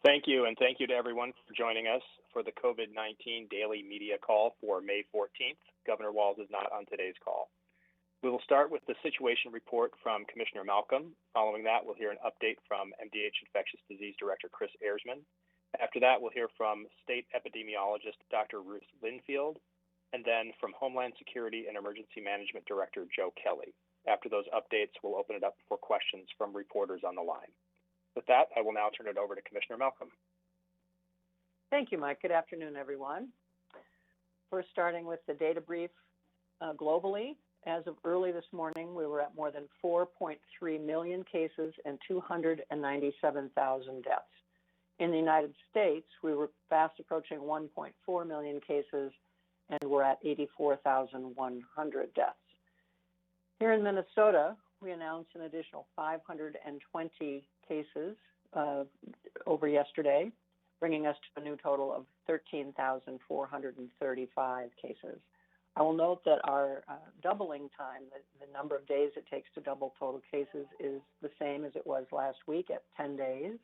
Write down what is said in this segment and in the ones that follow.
Thank you, and thank you to everyone for joining us for the COVID-19 daily media call for May 14th. Governor Walz is not on today's call. We will start with the situation report from Commissioner Malcolm. Following that, we'll hear an update from MDH Infectious Disease Director Chris Ersman. After that, we'll hear from State Epidemiologist Dr. Ruth Linfield, and then from Homeland Security and Emergency Management Director Joe Kelly. After those updates, we'll open it up for questions from reporters on the line. With that, I will now turn it over to Commissioner Malcolm. Thank you, Mike. Good afternoon, everyone. First, starting with the data brief globally. As of early this morning, we were at more than 4.3 million cases and 297,000 deaths. In the United States, we were fast approaching 1.4 million cases, and we're at 84,100 deaths. Here in Minnesota, we announced an additional 520 cases over yesterday, bringing us to a new total of 13,435 cases. I will note that our doubling time, the number of days it takes to double total cases, is the same as it was last week at 10 days,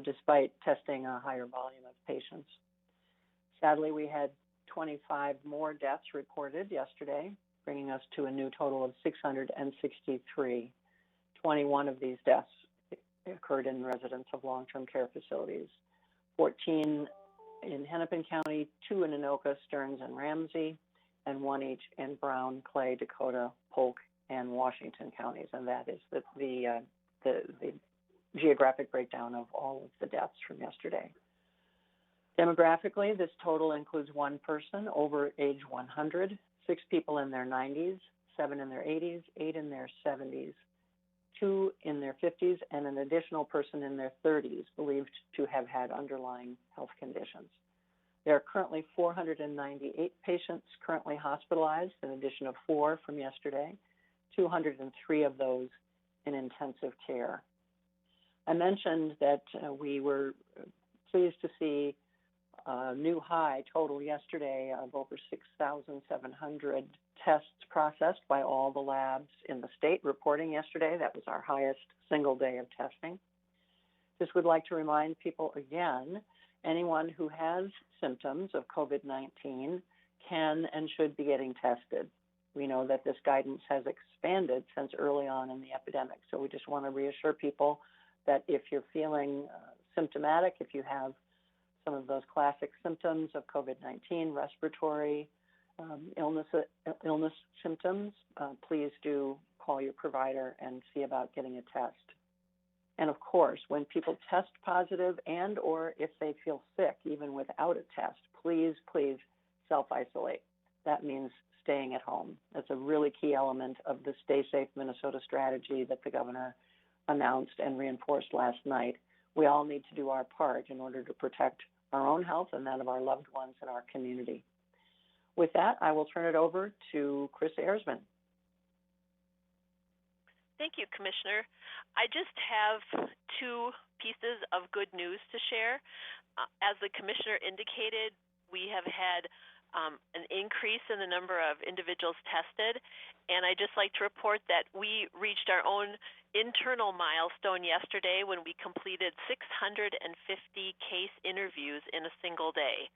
despite testing a higher volume of patients. Sadly, we had 25 more deaths reported yesterday, bringing us to a new total of 663. 21 of these deaths occurred in residents of long-term care facilities. 14 in Hennepin County, 2 in Anoka, Stearns, and Ramsey, and 1 each in Brown, Clay, Dakota, Polk, and Washington counties. And that is the geographic breakdown of all of the deaths from yesterday. Demographically, this total includes 1 person over age 100, 6 people in their 90s, 7 in their 80s, 8 in their 70s, 2 in their 50s, and an additional person in their 30s believed to have had underlying health conditions. There are currently 498 patients currently hospitalized, an addition of 4 from yesterday, 203 of those in intensive care. I mentioned that we were pleased to see a new high total yesterday of over 6,700 tests processed by all the labs in the state reporting yesterday. That was our highest single day of testing. Just would like to remind people again, anyone who has symptoms of COVID-19 can and should be getting tested. We know that this guidance has expanded since early on in the epidemic, so we just want to reassure people that if you're feeling symptomatic, if you have some of those classic symptoms of COVID-19, respiratory illness symptoms, please do call your provider and see about getting a test. And of course, when people test positive and or if they feel sick, even without a test, please self-isolate. That means staying at home. That's a really key element of the Stay Safe Minnesota strategy that the governor announced and reinforced last night. We all need to do our part in order to protect our own health and that of our loved ones in our community. With that, I will turn it over to Chris Ersman. Thank you, Commissioner. I just have 2 pieces of good news to share. As the Commissioner indicated, we have had an increase in the number of individuals tested, and I'd just like to report that we reached our own internal milestone yesterday when we completed 650 case interviews in a single day.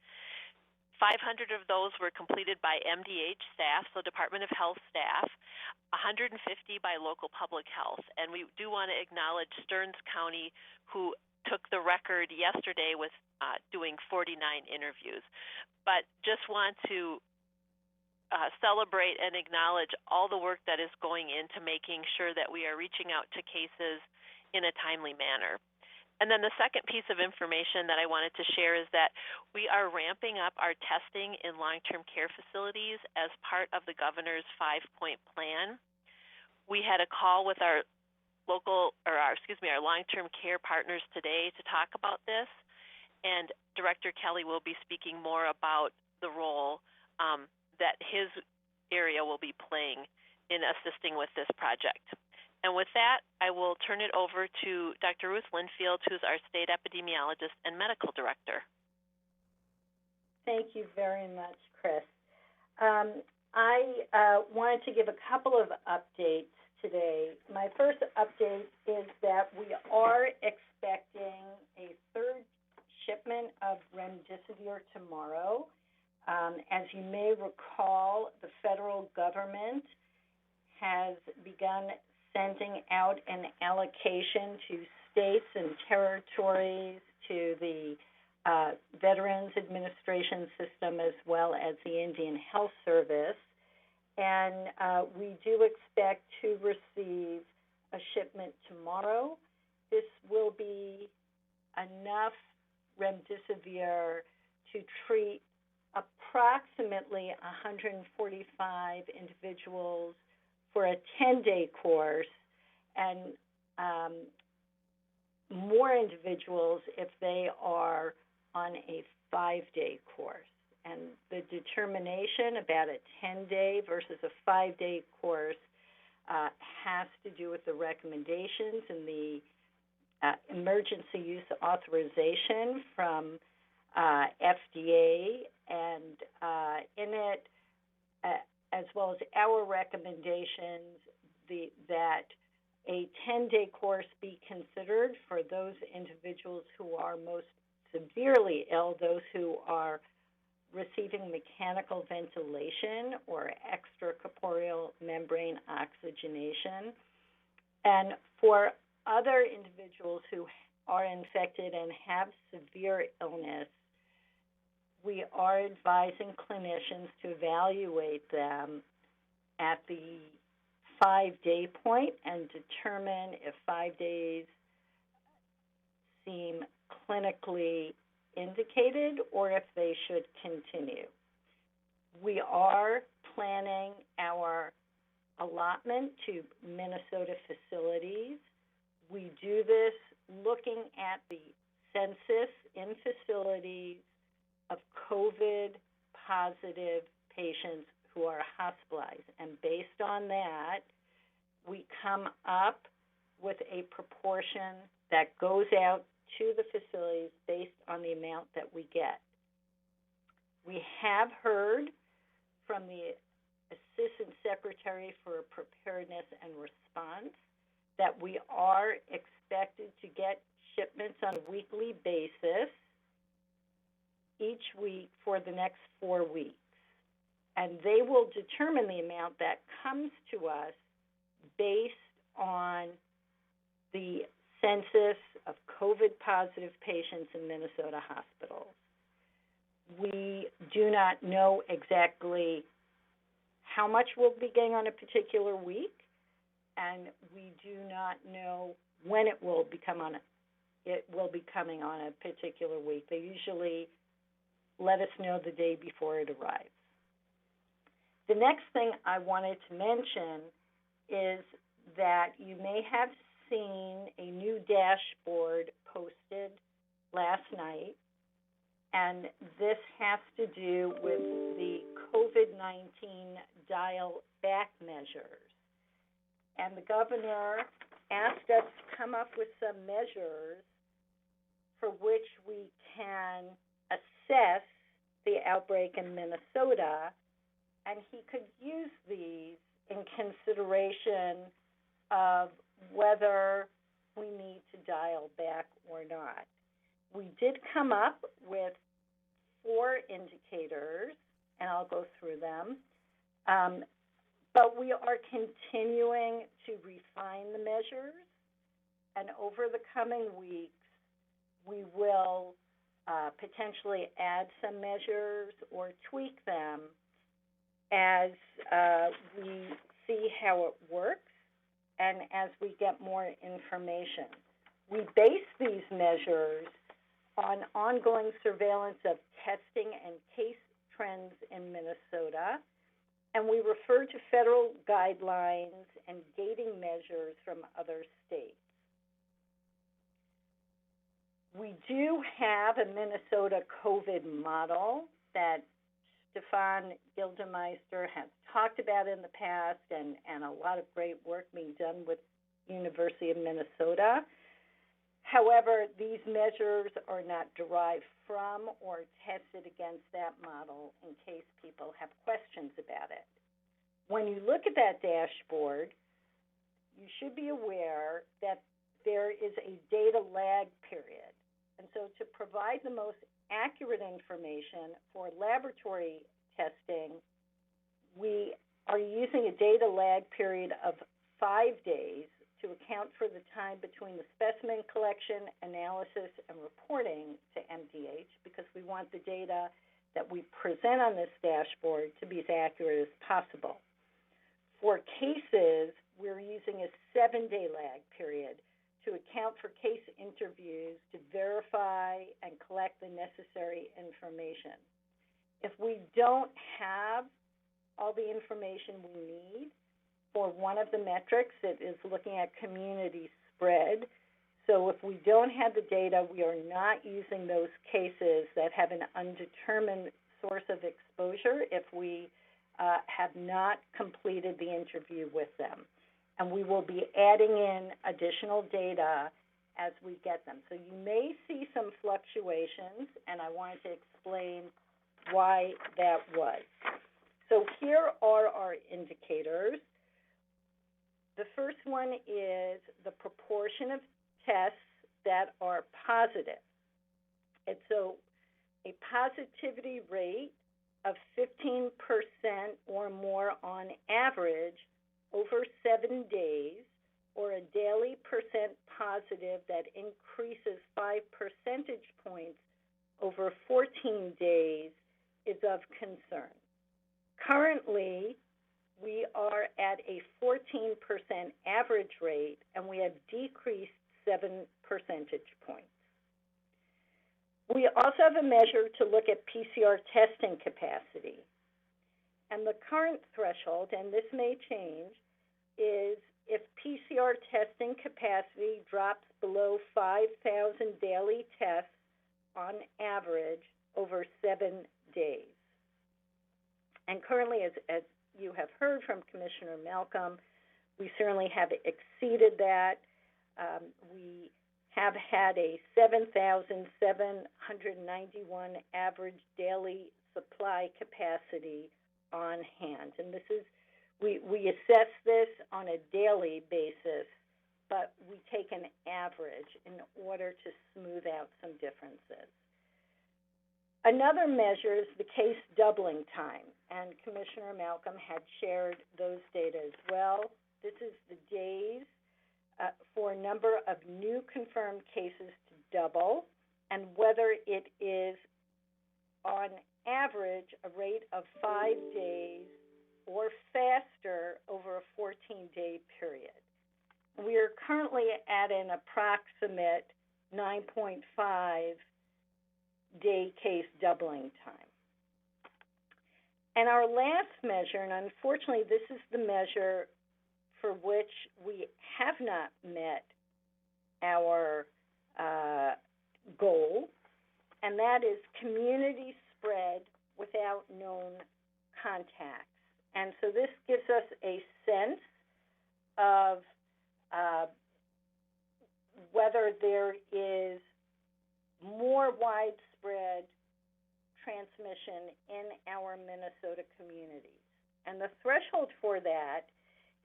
500 of those were completed by MDH staff, so Department of Health staff, 150 by local public health. And we do want to acknowledge Stearns County, who took the record yesterday with doing 49 interviews. But just want to celebrate and acknowledge all the work that is going into making sure that we are reaching out to cases in a timely manner. And then the second piece of information that I wanted to share is that we are ramping up our testing in long-term care facilities as part of the governor's 5-point plan. We had a call with our long-term care partners today to talk about this, and Director Kelly will be speaking more about the role that his area will be playing in assisting with this project. And with that, I will turn it over to Dr. Ruth Linfield, who's our state epidemiologist and medical director. Thank you very much, Chris. I wanted to give a couple of updates today. My first update is that we are expecting a third or tomorrow. As you may recall, the federal government has begun sending out an allocation to states and territories, to the Veterans Administration System, as well as the Indian Health Service. And we do expect to receive a shipment tomorrow. This will be enough remdesivir to treat approximately 145 individuals for a 10-day course, and more individuals if they are on a 5-day course. And the determination about a 10-day versus a 5-day course has to do with the recommendations in the emergency use authorization from FDA, and in it, as well as our recommendations, that a 10-day course be considered for those individuals who are most severely ill, those who are receiving mechanical ventilation or extracorporeal membrane oxygenation. And for other individuals who are infected and have severe illness, we are advising clinicians to evaluate them at the 5-day point and determine if 5 days seem clinically indicated or if they should continue. We are planning our allotment to Minnesota facilities. We do this looking at the census in facilities of COVID-positive patients who are hospitalized. And based on that, we come up with a proportion that goes out to the facilities based on the amount that we get. We have heard from the Assistant Secretary for Preparedness and Response that we are expected to get shipments on a weekly basis each week for the next 4 weeks. And they will determine the amount that comes to us based on the census of COVID-positive patients in Minnesota hospitals. We do not know exactly how much we'll be getting on a particular week, and we do not know when it will be coming on a particular week. They usually let us know the day before it arrives. The next thing I wanted to mention is that you may have seen a new dashboard posted last night, and this has to do with the COVID-19 dial back measures. And the governor asked us to come up with some measures for which we can assess the outbreak in Minnesota, and he could use these in consideration of whether we need to dial back or not. We did come up with 4 indicators, and I'll go through them. But we are continuing to refine the measures, and over the coming weeks, we will potentially add some measures or tweak them as we see how it works and as we get more information. We base these measures on ongoing surveillance of testing and case trends in Minnesota, and we refer to federal guidelines and gating measures from other states. We do have a Minnesota COVID model that Stefan Gildemeister has talked about in the past, and a lot of great work being done with University of Minnesota. However, these measures are not derived from or tested against that model in case people have questions about it. When you look at that dashboard, you should be aware that there is a data lag period. And so to provide the most accurate information for laboratory testing, we are using a data lag period of 5 days to account for the time between the specimen collection, analysis, and reporting to MDH, because we want the data that we present on this dashboard to be as accurate as possible. For cases, we're using a 7-day lag period to account for case interviews to verify and collect the necessary information. If we don't have all the information we need for one of the metrics, it is looking at community spread. So if we don't have the data, we are not using those cases that have an undetermined source of exposure if we have not completed the interview with them. And we will be adding in additional data as we get them. So you may see some fluctuations, and I wanted to explain why that was. So here are our indicators. The first one is the proportion of tests that are positive. And so a positivity rate of 15% or more on average over 7 days, or a daily percent positive that increases 5 percentage points over 14 days, is of concern. Currently, we are at a 14% average rate, and we have decreased 7 percentage points. We also have a measure to look at PCR testing capacity. And the current threshold, and this may change, is if PCR testing capacity drops below 5,000 daily tests on average over 7 days. And currently, as you have heard from Commissioner Malcolm, we certainly have exceeded that. We have had a 7,791 average daily supply capacity on hand. And this is, we assess this on a daily basis, but we take an average in order to smooth out some differences. Another measure is the case doubling time, and Commissioner Malcolm had shared those data as well. This is the days for a number of new confirmed cases to double, and whether it is on average a rate of 5 days or faster over a 14-day period. We are currently at an approximate 9.5-day case doubling time. And our last measure, and unfortunately this is the measure for which we have not met our goal, and that is community spread without known contacts. And so this gives us a sense of whether there is more widespread transmission in our Minnesota communities. And the threshold for that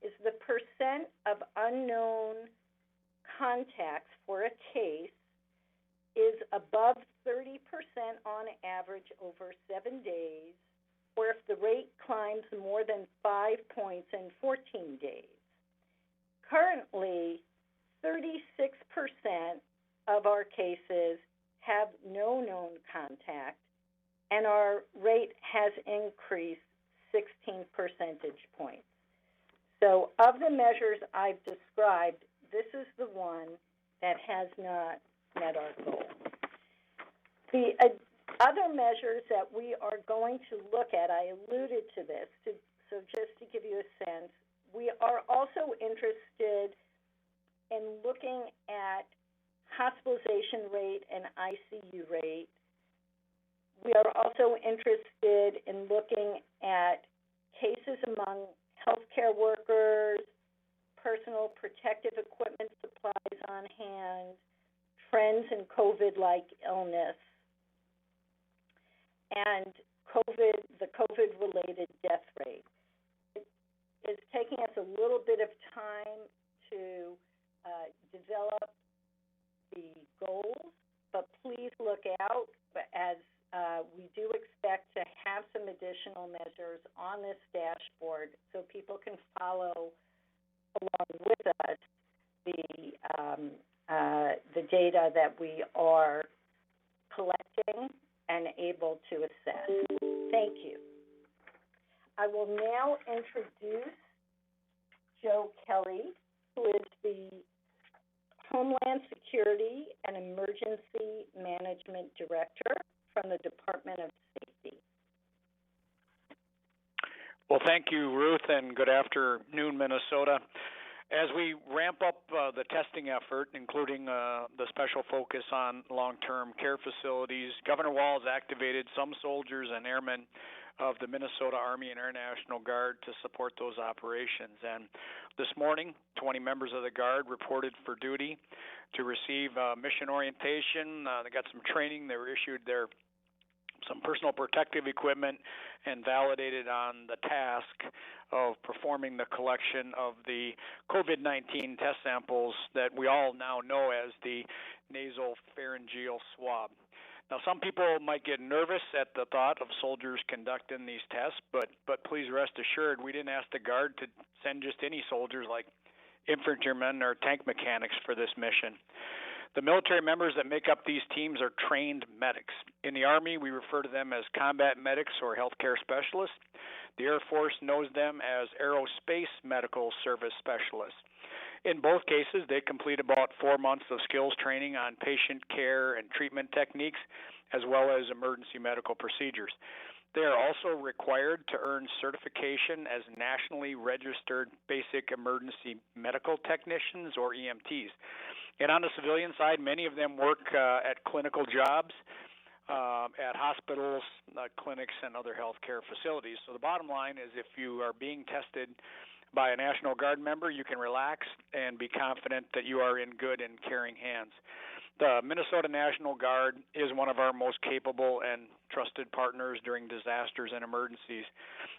is the percent of unknown contacts for a case is above 30% on average over 7 days, or if the rate climbs more than 5 points in 14 days. Currently, 36% of our cases have no known contact, and our rate has increased 16 percentage points. So of the measures I've described, this is the one that has not met our goal. The other measures that we are going to look at, I alluded to this, so just to give you a sense, we are also interested in looking at hospitalization rate and ICU rate. We are also interested in looking at cases among healthcare workers, personal protective equipment supplies on hand, trends in COVID-like illness, and the COVID-related death rate. It is taking us a little bit of time to develop the goals, but please please look out as we do expect to have some additional measures on this dashboard so people can follow along with us the data that we are collecting and able to assess. Thank you. I will now introduce Joe Kelly, who is the Homeland Security and Emergency Management Director from the Department of Safety. Well, thank you, Ruth, and good afternoon, Minnesota. As we ramp up the testing effort, including the special focus on long-term care facilities, Governor Walz activated some soldiers and airmen of the Minnesota Army and Air National Guard to support those operations. And this morning, 20 members of the Guard reported for duty to receive mission orientation. They got some training. They were issued some personal protective equipment and validated on the task of performing the collection of the COVID-19 test samples that we all now know as the nasopharyngeal swab. Now, some people might get nervous at the thought of soldiers conducting these tests, but please rest assured we didn't ask the Guard to send just any soldiers like infantrymen or tank mechanics for this mission. The military members that make up these teams are trained medics. In the Army, we refer to them as combat medics or healthcare specialists. The Air Force knows them as aerospace medical service specialists. In both cases, they complete about 4 months of skills training on patient care and treatment techniques, as well as emergency medical procedures. They are also required to earn certification as nationally registered basic emergency medical technicians, or EMTs. And on the civilian side, many of them work at clinical jobs, at hospitals, clinics, and other healthcare facilities. So the bottom line is if you are being tested by a National Guard member, you can relax and be confident that you are in good and caring hands. The Minnesota National Guard is one of our most capable and trusted partners during disasters and emergencies.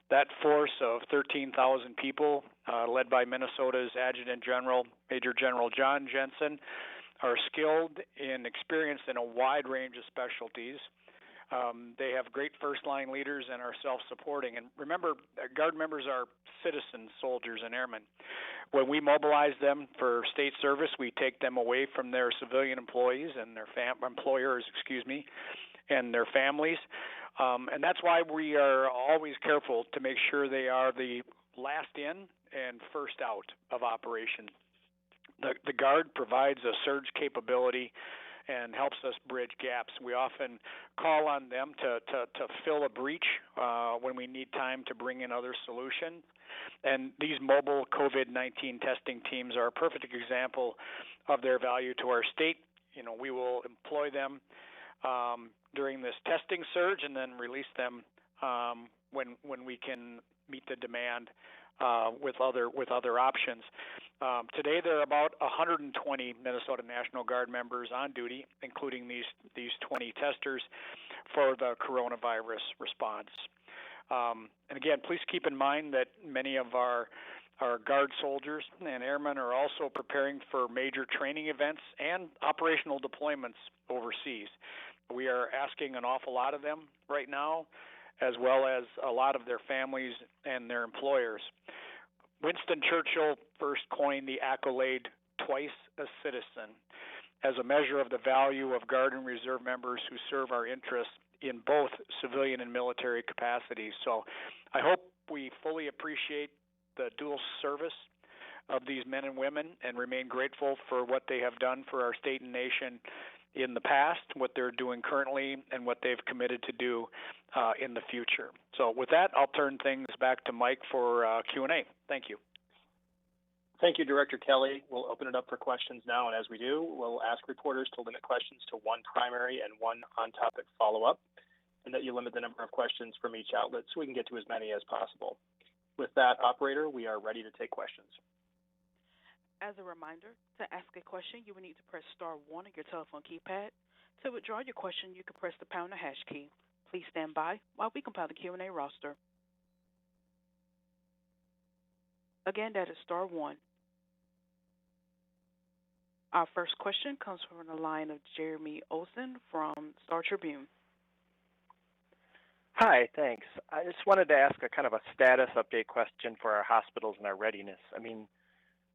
That force of 13,000 people, led by Minnesota's Adjutant General, Major General John Jensen, are skilled and experienced in a wide range of specialties. They have great first-line leaders and are self-supporting. And remember, Guard members are citizen soldiers and airmen. When we mobilize them for state service, we take them away from their civilian employees and their employers, and their families. And that's why we are always careful to make sure they are the last in and first out of operations. The Guard provides a surge capability and helps us bridge gaps. We often call on them to fill a breach when we need time to bring in other solutions. And these mobile COVID-19 testing teams are a perfect example of their value to our state. We will employ them during this testing surge and then release them when we can meet the demand with other options. Today there are about 120 Minnesota National Guard members on duty, including these 20 testers for the coronavirus response. And again, please keep in mind that many of our Guard soldiers and airmen are also preparing for major training events and operational deployments overseas. We are asking an awful lot of them right now, as well as a lot of their families and their employers. Winston Churchill first coined the accolade "twice a citizen" as a measure of the value of Guard and Reserve members who serve our interests in both civilian and military capacities. So I hope we fully appreciate the dual service of these men and women and remain grateful for what they have done for our state and nation in the past, what they're doing currently, and what they've committed to do in the future. So with that, I'll turn things back to Mike for Q&A. Thank you. Thank you, Director Kelly. We'll open it up for questions now, and as we do, we'll ask reporters to limit questions to one primary and one on-topic follow-up, and that you limit the number of questions from each outlet so we can get to as many as possible. With that, operator, we are ready to take questions. As a reminder, to ask a question, you will need to press *1 on your telephone keypad. To withdraw your question, you can press the pound or hash key. Please stand by while we compile the Q&A roster. Again, that is *1. Our first question comes from the line of Jeremy Olson from Star Tribune. Hi, thanks. I just wanted to ask a kind of a status update question for our hospitals and our readiness. I mean,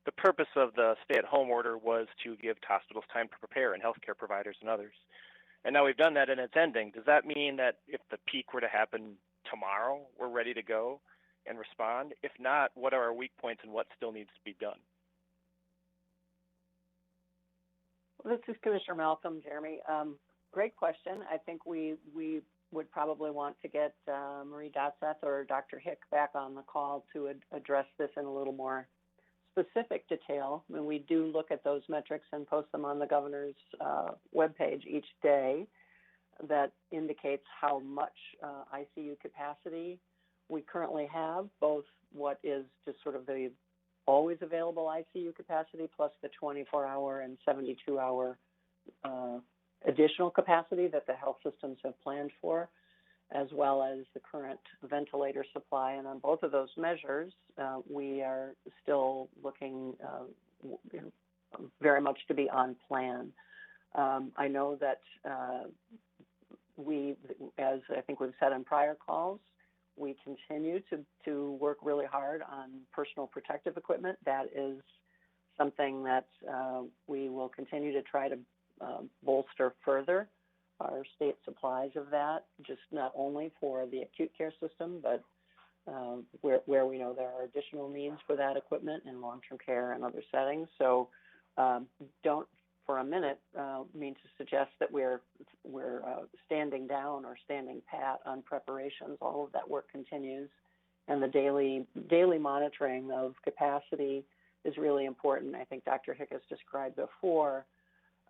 the purpose of the stay-at-home order was to give hospitals time to prepare and healthcare providers and others. And now we've done that and it's ending. Does that mean that if the peak were to happen tomorrow, we're ready to go and respond? If not, what are our weak points and what still needs to be done? Well, this is Commissioner Malcolm, Jeremy. Great question. I think we would probably want to get Marie Dotseth or Dr. Hick back on the call to address this in a little more specific detail. I mean, we do look at those metrics and post them on the governor's webpage each day that indicates how much ICU capacity we currently have, both what is just sort of the always available ICU capacity plus the 24-hour and 72-hour additional capacity that the health systems have planned for, as well as the current ventilator supply. And on both of those measures, we are still looking very much to be on plan. I know that we, as I think we've said on prior calls, we continue to work really hard on personal protective equipment. That is something that we will continue to try to bolster further our state supplies of that, just not only for the acute care system, but where we know there are additional needs for that equipment in long-term care and other settings. So don't for a minute mean to suggest that we're standing down or standing pat on preparations. All of that work continues, and the daily monitoring of capacity is really important. I think Dr. Hick has described before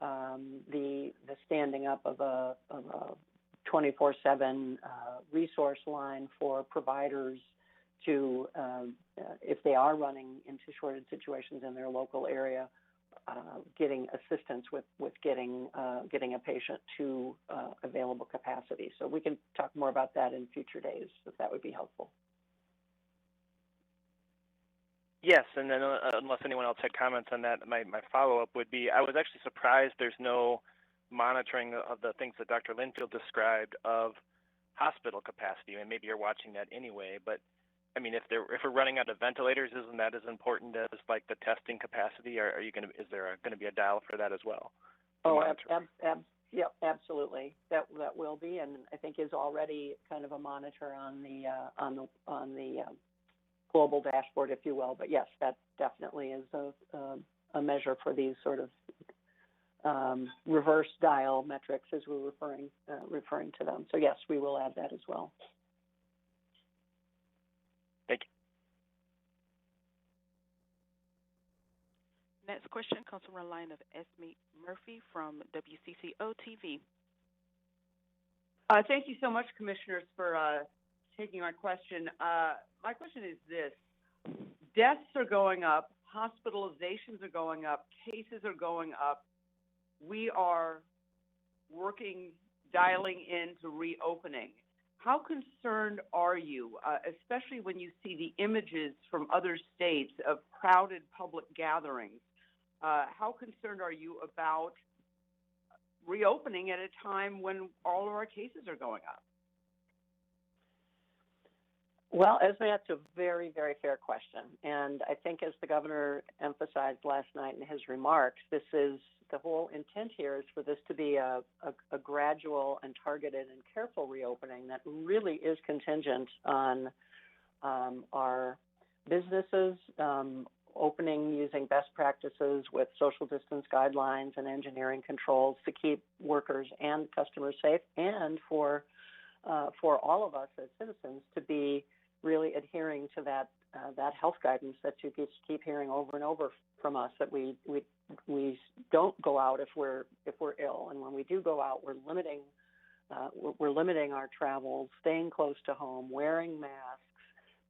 the standing up of a 24/7 resource line for providers to, if they are running into shortage situations in their local area, getting assistance with getting a patient to available capacity. So we can talk more about that in future days, if that would be helpful. Yes, and then unless anyone else had comments on that, my follow-up would be, I was actually surprised there's no monitoring of the things that Dr. Linfield described of hospital capacity. And maybe you're watching that anyway, but I mean, if we're running out of ventilators, isn't that as important as like the testing capacity? Is there going to be a dial for that as well? Oh, absolutely. That will be, and I think is already kind of a monitor on the global dashboard, if you will. But yes, that definitely is a measure for these sort of reverse dial metrics, as we're referring to them. So yes, we will add that as well. Thank you. Next question comes from the line of Esme Murphy from WCCO TV. Thank you so much, Commissioners, for taking my question. My question is this. Deaths are going up, hospitalizations are going up, cases are going up. We are dialing into reopening. How concerned are you, especially when you see the images from other states of crowded public gatherings? How concerned are you about reopening at a time when all of our cases are going up? Well, Esme, that's a very, very fair question. And I think as the governor emphasized last night in his remarks, the whole intent here is for this to be a gradual and targeted and careful reopening that really is contingent on our businesses opening using best practices with social distance guidelines and engineering controls to keep workers and customers safe, and for all of us as citizens to be really adhering to that health guidance that you keep hearing over and over from us, that we don't go out if we're ill, and when we do go out, we're limiting our travels, staying close to home, wearing masks,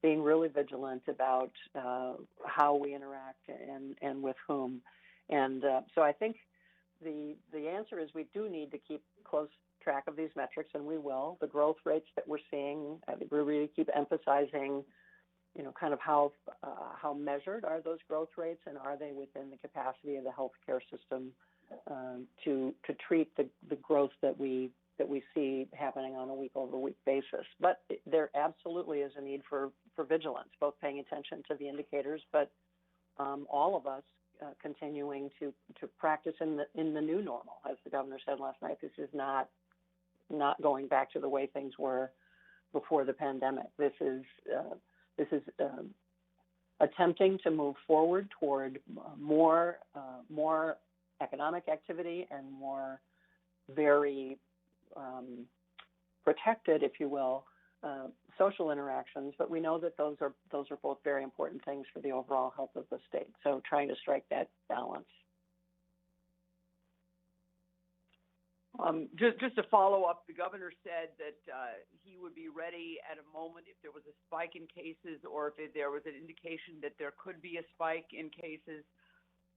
being really vigilant about how we interact and with whom. And so I think the answer is we do need to keep close track of these metrics, and we will. The growth rates that we're seeing, I think we really keep emphasizing kind of how measured are those growth rates, and are they within the capacity of the healthcare system to treat the growth that we see happening on a week-over-week basis. But there absolutely is a need for vigilance, both paying attention to the indicators, but all of us continuing to practice in the new normal. As the governor said last night, this is not going back to the way things were before the pandemic. This is attempting to move forward toward more economic activity and more very protected, if you will, social interactions. But we know that those are both very important things for the overall health of the state. So trying to strike that balance. Just to follow up, the governor said that he would be ready at a moment if there was a spike in cases, or if there was an indication that there could be a spike in cases,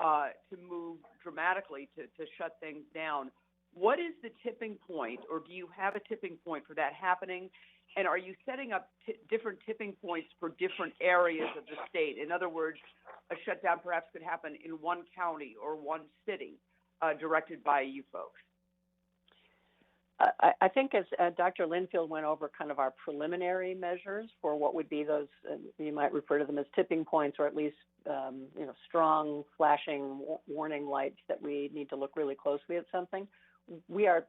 to move dramatically to shut things down. What is the tipping point, or do you have a tipping point for that happening? And are you setting up different tipping points for different areas of the state? In other words, a shutdown perhaps could happen in one county or one city, directed by you folks. I think as Dr. Linfield went over kind of our preliminary measures for what would be those, you might refer to them as tipping points, or at least strong flashing warning lights that we need to look really closely at something. We have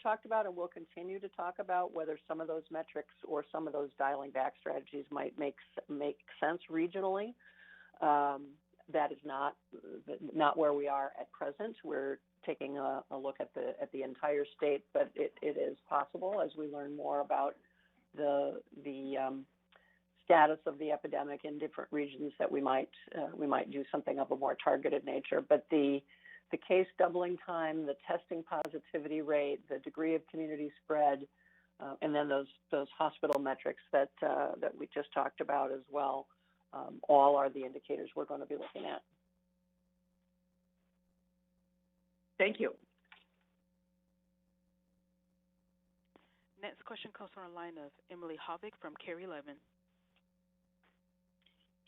talked about and will continue to talk about whether some of those metrics or some of those dialing back strategies might make sense regionally. That is not where we are at present. We're taking a look at the entire state, but it is possible as we learn more about the status of the epidemic in different regions that we might do something of a more targeted nature. But the case doubling time, the testing positivity rate, the degree of community spread, and then those hospital metrics that we just talked about as well, all are the indicators we're going to be looking at. Thank you. Next question comes from the line of Emily Hovick from Carrie 11.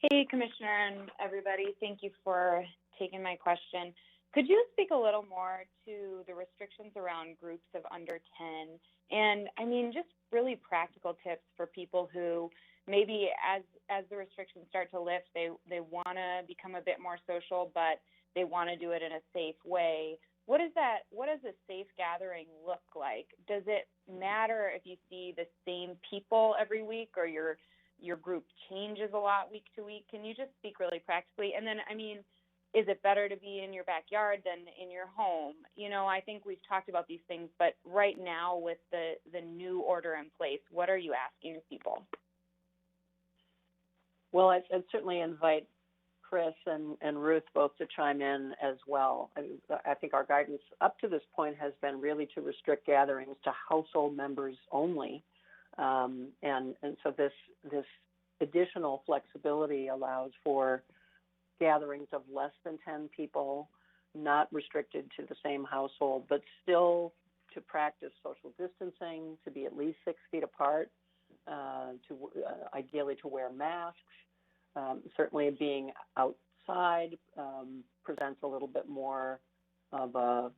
Hey, Commissioner and everybody. Thank you for taking my question. Could you speak a little more to the restrictions around groups of under 10? And I mean, just really practical tips for people who maybe as the restrictions start to lift, they want to become a bit more social, but they want to do it in a safe way. What does a safe gathering look like? Does it matter if you see the same people every week, or your group changes a lot week to week? Can you just speak really practically? And then, I mean, is it better to be in your backyard than in your home? I think we've talked about these things, but right now with the new order in place, what are you asking of people? Well, I'd certainly invite Chris and Ruth both to chime in as well. I think our guidance up to this point has been really to restrict gatherings to household members only. And so this additional flexibility allows for gatherings of less than 10 people, not restricted to the same household, but still to practice social distancing, to be at least 6 feet apart, ideally to wear masks. Certainly being outside presents a little bit more of a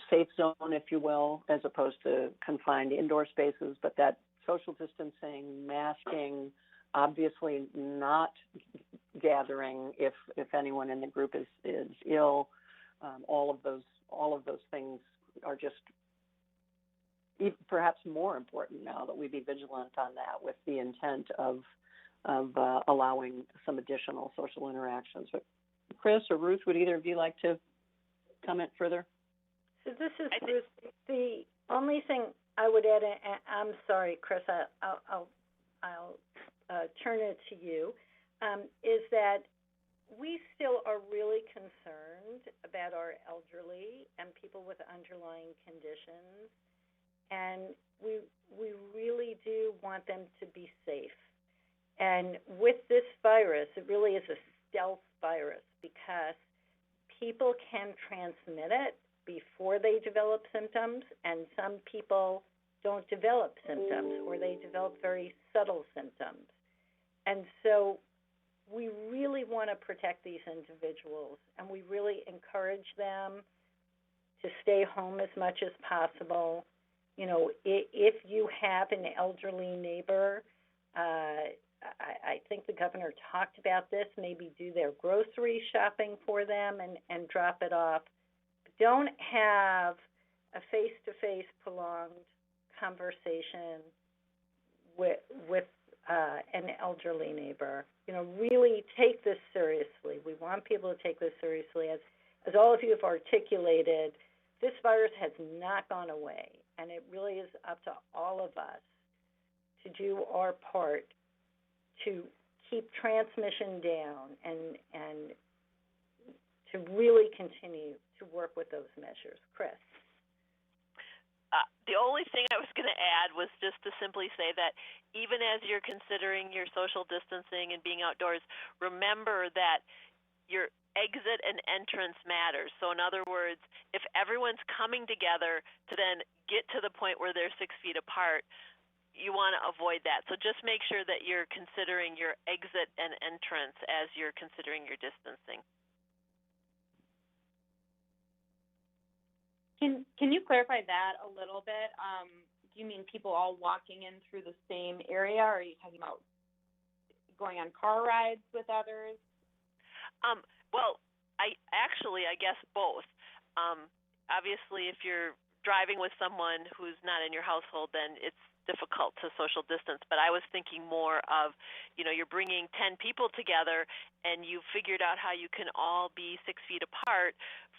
safe zone, if you will, as opposed to confined indoor spaces. But that social distancing, masking, obviously not gathering if anyone in the group is ill. All of those things are just perhaps more important now that we be vigilant on that, with the intent of allowing some additional social interactions. But Chris or Ruth, would either of you like to comment further? So this is Ruth. The only thing I would add, I'm sorry, Chris, I'll turn it to you, is that we still are really concerned about our elderly and people with underlying conditions, and we really do want them to be safe. And with this virus, it really is a stealth virus, because people can transmit it before they develop symptoms, and some people don't develop symptoms, or they develop very subtle symptoms. And so we really want to protect these individuals, and we really encourage them to stay home as much as possible. You know, if you have an elderly neighbor, I think the governor talked about this, maybe do their grocery shopping for them and drop it off. But don't have a face-to-face prolonged conversation with an elderly neighbor. You know, really take this seriously. We want people to take this seriously. As all of you have articulated, this virus has not gone away, and it really is up to all of us to do our part to keep transmission down and to really continue to work with those measures. Chris? The only thing I was going to add was just to simply say that even as you're considering your social distancing and being outdoors, remember that your exit and entrance matters. So in other words, if everyone's coming together to then get to the point where they're 6 feet apart, you want to avoid that. So just make sure that you're considering your exit and entrance as you're considering your distancing. Can you clarify that a little bit? Do you mean people all walking in through the same area, or are you talking about going on car rides with others? Well, I guess both. Obviously, if you're driving with someone who's not in your household, then it's difficult to social distance. But I was thinking more of, you know, you're bringing 10 people together and you've figured out how you can all be 6 feet apart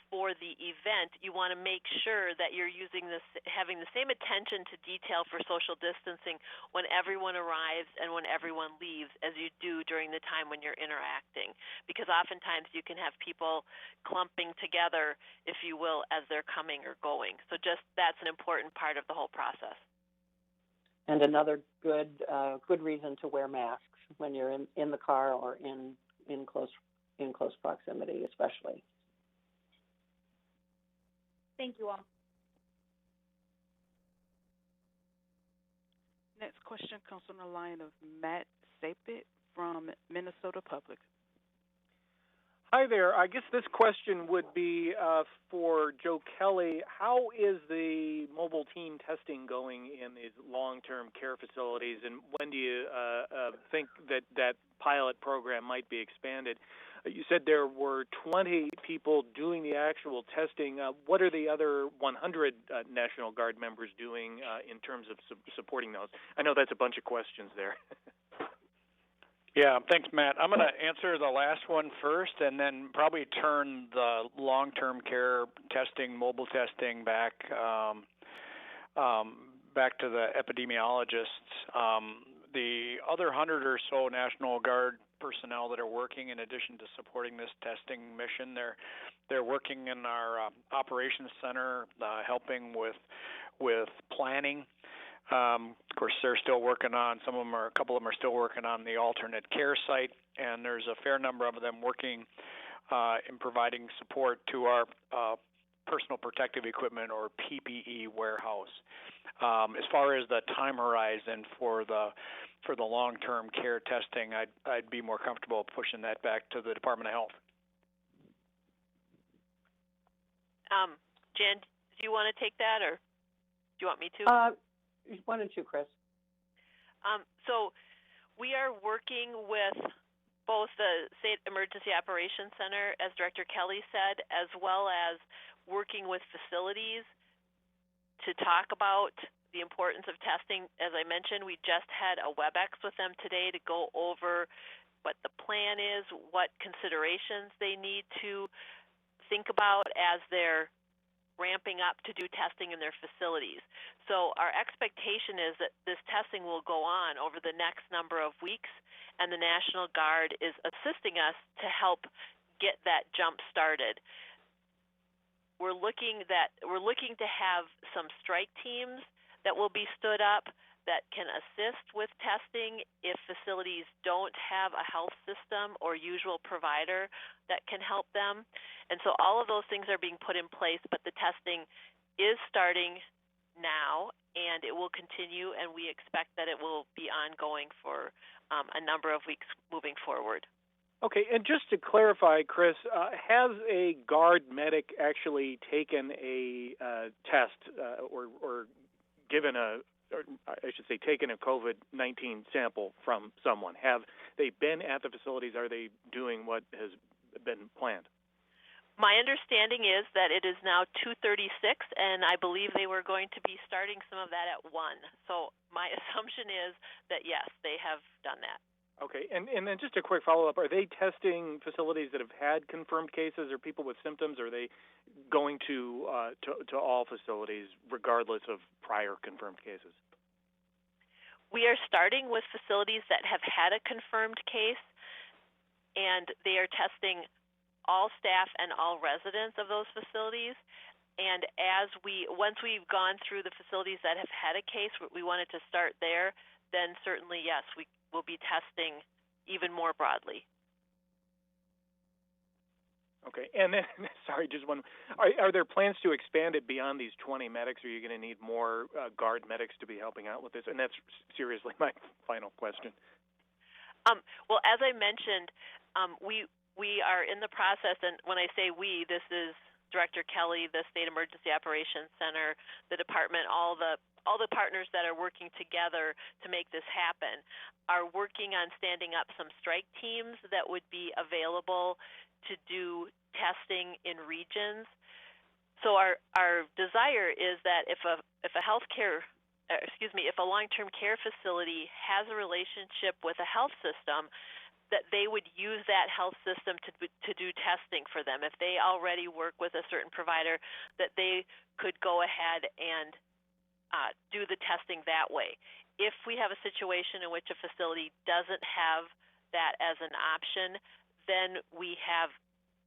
for the event. You want to make sure that you're having the same attention to detail for social distancing when everyone arrives and when everyone leaves as you do during the time when you're interacting. Because oftentimes you can have people clumping together, if you will, as they're coming or going. So just that's an important part of the whole process. And another good reason to wear masks when you're in the car or in close proximity, especially. Thank you all. Next question comes from the line of Matt Sapit from Minnesota Public. Hi there. I guess this question would be for Joe Kelly. How is the mobile team testing going in these long-term care facilities, and when do you think that pilot program might be expanded? You said there were 20 people doing the actual testing. What are the other 100 National Guard members doing in terms of supporting those? I know that's a bunch of questions there. Yeah, thanks, Matt. I'm going to answer the last one first and then probably turn the long-term care testing, mobile testing back to the epidemiologists. The other 100 or so National Guard personnel that are working in addition to supporting this testing mission, they're working in our operations center, helping with planning. Of course, they're still working on, a couple of them are still working on the alternate care site, and there's a fair number of them working in providing support to our personal protective equipment or PPE warehouse. As far as the time horizon for the long-term care testing, I'd be more comfortable pushing that back to the Department of Health. Jan, do you want to take that, or do you want me to? Why don't you, Chris? So we are working with both the State Emergency Operations Center, as Director Kelly said, as well as working with facilities to talk about the importance of testing. As I mentioned, we just had a WebEx with them today to go over what the plan is, what considerations they need to think about as they're ramping up to do testing in their facilities. So our expectation is that this testing will go on over the next number of weeks, and the National Guard is assisting us to help get that jump started. We're looking to have some strike teams that will be stood up that can assist with testing if facilities don't have a health system or usual provider that can help them. And so all of those things are being put in place, but the testing is starting now, and it will continue, and we expect that it will be ongoing for a number of weeks moving forward. Okay, and just to clarify, Chris, has a guard medic actually taken a test or given taken a COVID-19 sample from someone? Have they been at the facilities? Are they doing what has been planned? My understanding is that it is now 2:36, and I believe they were going to be starting some of that at 1. So my assumption is that, yes, they have done that. Okay, and then just a quick follow-up. Are they testing facilities that have had confirmed cases or people with symptoms, or are they going to all facilities regardless of prior confirmed cases? We are starting with facilities that have had a confirmed case, and they are testing all staff and all residents of those facilities. And once we've gone through the facilities that have had a case, we wanted to start there, then certainly, yes, we will be testing even more broadly. Okay, and then, sorry, just one. Are there plans to expand it beyond these 20 medics, or are you going to need more guard medics to be helping out with this? And that's seriously my final question. Well, as I mentioned, we are in the process, and when I say we, this is Director Kelly, the State Emergency Operations Center, the department, all the partners that are working together to make this happen, are working on standing up some strike teams that would be available to do testing in regions. So our desire is that if a long-term care facility has a relationship with a health system, that they would use that health system to do testing for them. If they already work with a certain provider, that they could go ahead and do the testing that way. If we have a situation in which a facility doesn't have that as an option, then we have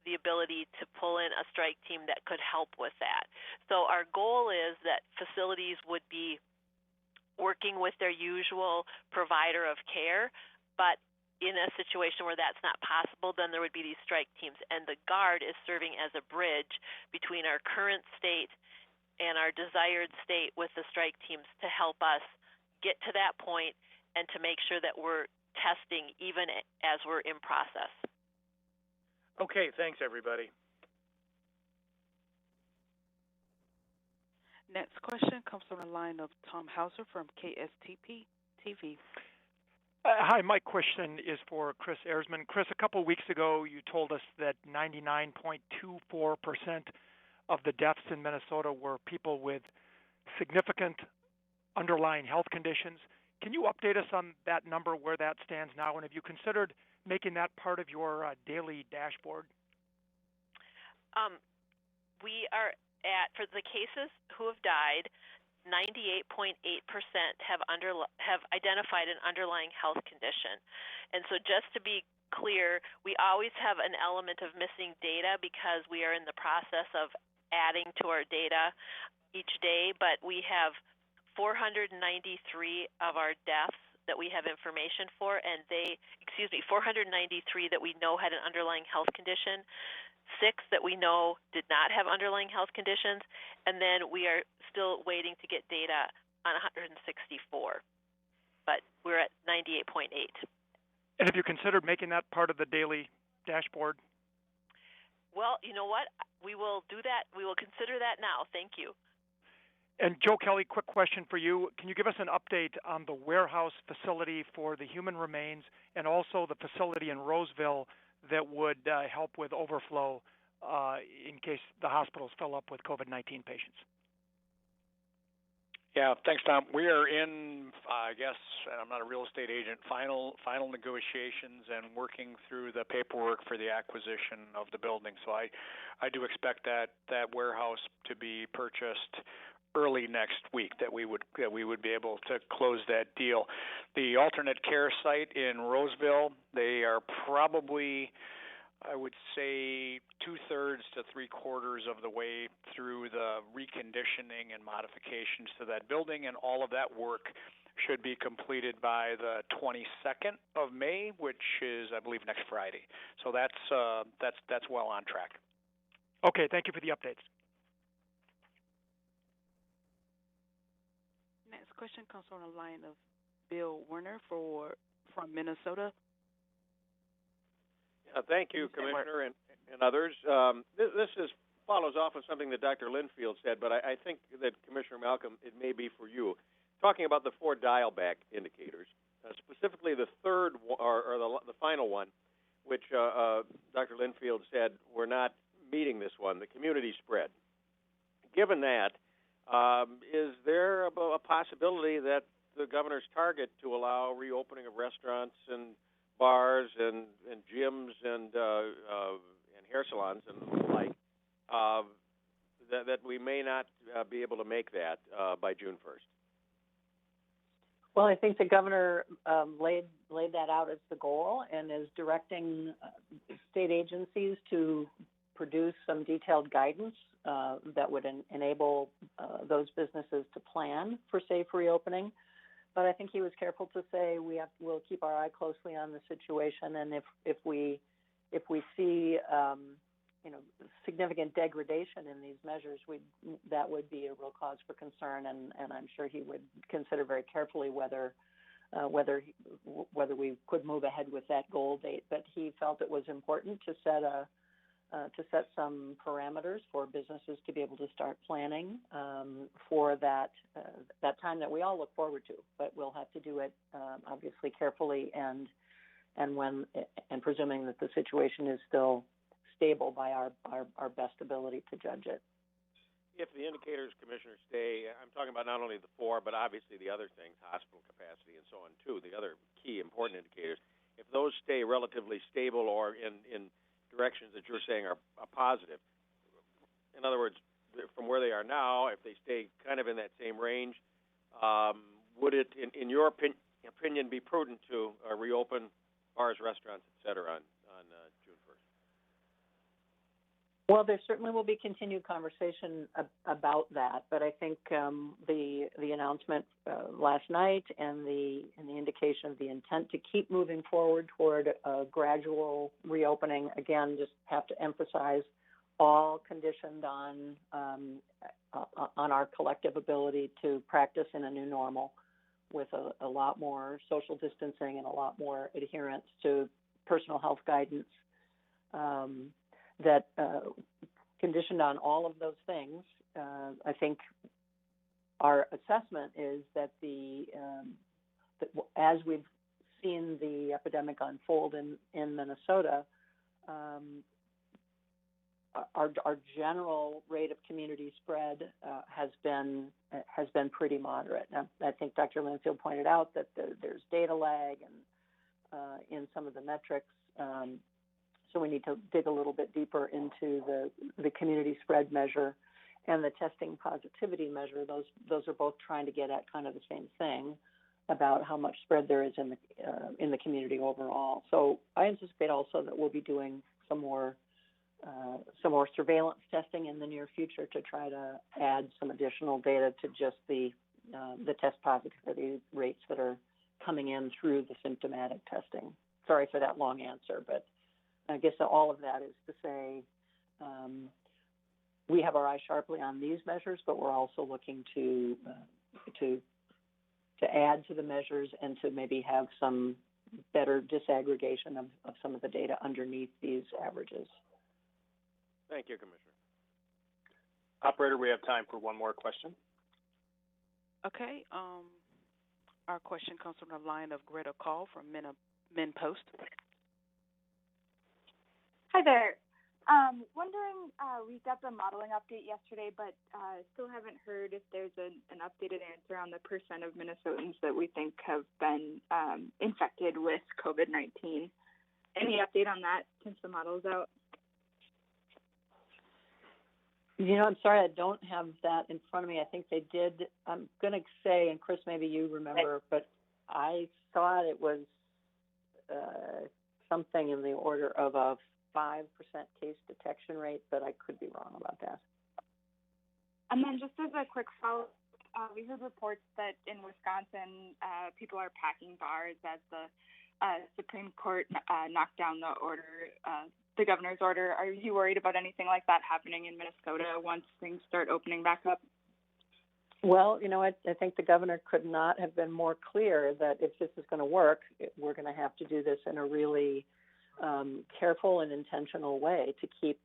the ability to pull in a strike team that could help with that. So our goal is that facilities would be working with their usual provider of care, but in a situation where that's not possible, then there would be these strike teams. And the Guard is serving as a bridge between our current state and our desired state with the strike teams to help us get to that point and to make sure that we're testing even as we're in process. Okay, thanks, everybody. Next question comes from the line of Tom Hauser from KSTP TV. Hi, my question is for Chris Erzman. Chris, a couple of weeks ago, you told us that 99.24% of the deaths in Minnesota were people with significant underlying health conditions. Can you update us on that number, where that stands now, and have you considered making that part of your daily dashboard? We are at, for the cases who have died, 98.8% have identified an underlying health condition. And so just to be clear, we always have an element of missing data because we are in the process of adding to our data each day, but we have 493 of our deaths that we have information for, and 493 that we know had an underlying health condition, 6 that we know did not have underlying health conditions, and then we are still waiting to get data on 164. But we're at 98.8. And have you considered making that part of the daily dashboard? Well, you know what? We will do that. We will consider that now. Thank you. And Joe Kelly, quick question for you. Can you give us an update on the warehouse facility for the human remains and also the facility in Roseville that would help with overflow in case the hospitals fill up with COVID-19 patients? Yeah, thanks, Tom. We are in, I guess, and I'm not a real estate agent, final negotiations and working through the paperwork for the acquisition of the building. So I do expect that warehouse to be purchased early next week, that we would be able to close that deal. The alternate care site in Roseville, they are probably, I would say, 2/3 to 3/4 of the way through the reconditioning and modifications to that building, and all of that work should be completed by the 22nd of May, which is, I believe, next Friday. So that's well on track. Okay, thank you for the updates. question comes from the line of Bill Werner from Minnesota. Thank you, Commissioner, and others. This follows off of something that Dr. Linfield said, but I think that, Commissioner Malcolm, it may be for you. Talking about the 4 dial-back indicators, specifically the third or the final one, which Dr. Linfield said we're not meeting this one, the community spread. Given that, is there a possibility that the governor's target to allow reopening of restaurants and bars and gyms and hair salons and the like, that we may not be able to make that by June 1st? Well, I think the governor laid that out as the goal and is directing state agencies to produce some detailed guidance that would enable those businesses to plan for safe reopening. But I think he was careful to say we'll keep our eye closely on the situation, and if we see significant degradation in these measures, that would be a real cause for concern, and I'm sure he would consider very carefully whether we could move ahead with that goal date. But he felt it was important to set some parameters for businesses to be able to start planning for that time that we all look forward to. But we'll have to do it obviously carefully and presuming that the situation is still stable by our best ability to judge it. If the indicators, Commissioner, stay, I'm talking about not only the 4, but obviously the other things, hospital capacity and so on too, the other key important indicators, if those stay relatively stable or in directions that you're saying are positive, in other words, from where they are now, if they stay kind of in that same range, would it, in your opinion, be prudent to reopen bars, restaurants, et cetera, on June 1st? Well, there certainly will be continued conversation about that, but I think the announcement last night and the indication of the intent to keep moving forward toward a gradual reopening, again, just have to emphasize all conditioned on our collective ability to practice in a new normal with a lot more social distancing and a lot more adherence to personal health guidance. That conditioned on all of those things, I think our assessment is that that as we've seen the epidemic unfold in Minnesota, our general rate of community spread has been pretty moderate. Now, I think Dr. Linfield pointed out that there's data lag and in some of the metrics. So we need to dig a little bit deeper into the community spread measure and the testing positivity measure. Those are both trying to get at kind of the same thing about how much spread there is in the community overall. So I anticipate also that we'll be doing some more surveillance testing in the near future to try to add some additional data to just the test positivity rates that are coming in through the symptomatic testing. Sorry for that long answer, but I guess all of that is to say we have our eye sharply on these measures, but we're also looking to add to the measures and to maybe have some better disaggregation of some of the data underneath these averages. Thank you, Commissioner. Operator, we have time for one more question. Okay. Our question comes from the line of Greta Call from MinPost. Hi there. Wondering, we got the modeling update yesterday, but still haven't heard if there's an updated answer on the percent of Minnesotans that we think have been infected with COVID-19. Any update on that since the model's out? I'm sorry, I don't have that in front of me. I think they did. I'm going to say, and Chris, maybe you remember, but I thought it was something in the order of a 5% case detection rate, but I could be wrong about that. And then just as a quick follow-up, we heard reports that in Wisconsin, people are packing bars as the Supreme Court knocked down the order, the governor's order. Are you worried about anything like that happening in Minnesota once things start opening back up? Well, I think the governor could not have been more clear that if this is going to work, we're going to have to do this in a really careful and intentional way to keep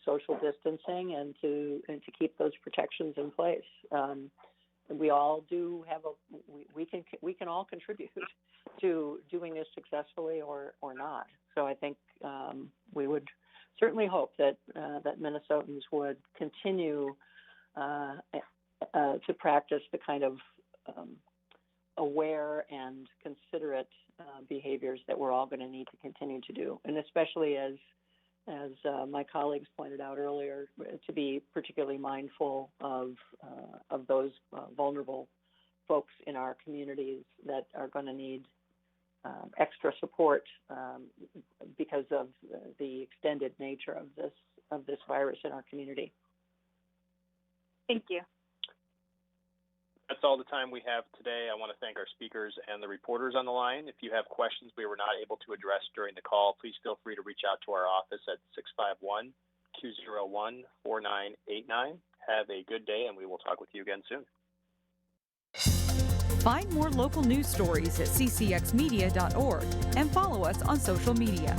social distancing and to keep those protections in place. We all do have we can all contribute to doing this successfully or not. So I think we would certainly hope that Minnesotans would continue to practice the kind of aware and considerate behaviors that we're all going to need to continue to do, and especially as my colleagues pointed out earlier, to be particularly mindful of those vulnerable folks in our communities that are going to need extra support because of the extended nature of this virus in our community. Thank you. That's all the time we have today. I want to thank our speakers and the reporters on the line. If you have questions we were not able to address during the call, please feel free to reach out to our office at 651-201-4989. Have a good day, and we will talk with you again soon. Find more local news stories at ccxmedia.org and follow us on social media.